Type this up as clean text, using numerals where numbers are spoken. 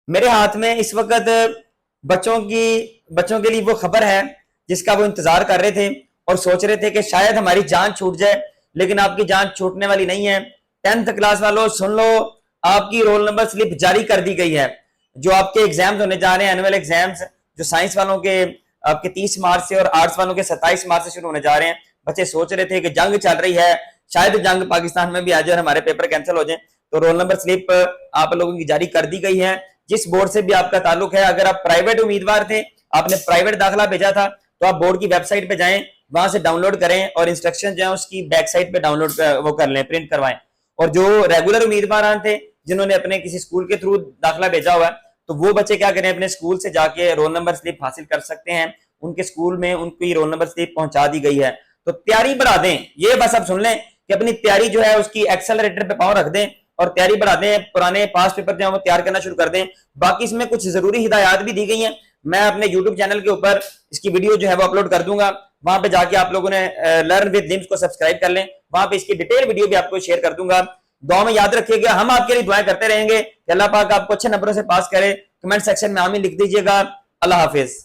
मेरे हाथ में इस वक्त बच्चों के लिए वो खबर है जिसका वो इंतजार कर रहे थे और सोच रहे थे कि शायद हमारी जान छूट जाए, लेकिन आपकी जान छूटने वाली नहीं है। 10th क्लास वालों सुन लो, आपकी रोल नंबर स्लिप जारी कर दी गई है। जो आपके एग्जाम्स होने जा रहे हैं, एनुअल एग्जाम्स, जो साइंस वालों के आपके 30 मार्च से और आर्ट्स वालों के 27 मार्च से शुरू होने जा रहे हैं। बच्चे सोच रहे थे कि जंग चल रही है, शायद जंग पाकिस्तान में भी आ जाए और हमारे पेपर कैंसिल हो जाए। तो रोल नंबर स्लिप आप लोगों की जारी कर दी गई है। जिस बोर्ड से भी आपका ताल्लुक है, अगर आप प्राइवेट उम्मीदवार थे, आपने प्राइवेट दाखिला भेजा था, तो आप बोर्ड की वेबसाइट पे जाएं, वहां से डाउनलोड करें और इंस्ट्रक्शन जो है उसकी बैक साइड पे डाउनलोड वो कर लें, प्रिंट करवाएं। और जो रेगुलर उम्मीदवार थे जिन्होंने अपने किसी स्कूल के थ्रू दाखिला भेजा हुआ है, तो वो बच्चे क्या करें, अपने स्कूल से जाके रोल नंबर स्लिप हासिल कर सकते हैं। उनके स्कूल में उनकी रोल नंबर स्लिप पहुंचा दी गई है। तो तैयारी बढ़ा दें, ये बस अब सुन लें कि अपनी तैयारी जो है उसकी एक्सेलरेटर पे पांव रख दें और तैयारी बढ़ा दें। पुराने पास पेपर जो है वो तैयार करना शुरू कर दें। बाकी इसमें कुछ जरूरी हिदायत भी दी गई हैं, मैं अपने यूट्यूब चैनल के ऊपर इसकी वीडियो जो है वो अपलोड कर दूंगा। वहां पे जाके आप लोगों ने लर्न विद लिम्स को सब्सक्राइब कर लें, वहां पे इसकी डिटेल वीडियो भी आपको शेयर कर दूंगा। दुआ में याद रखिएगा, हम आपके लिए दुआएं करते रहेंगे कि अल्लाह पाक आपको अच्छे नंबरों से पास करे। कमेंट सेक्शन में आमीन लिख दीजिएगा। अल्लाह हाफिज।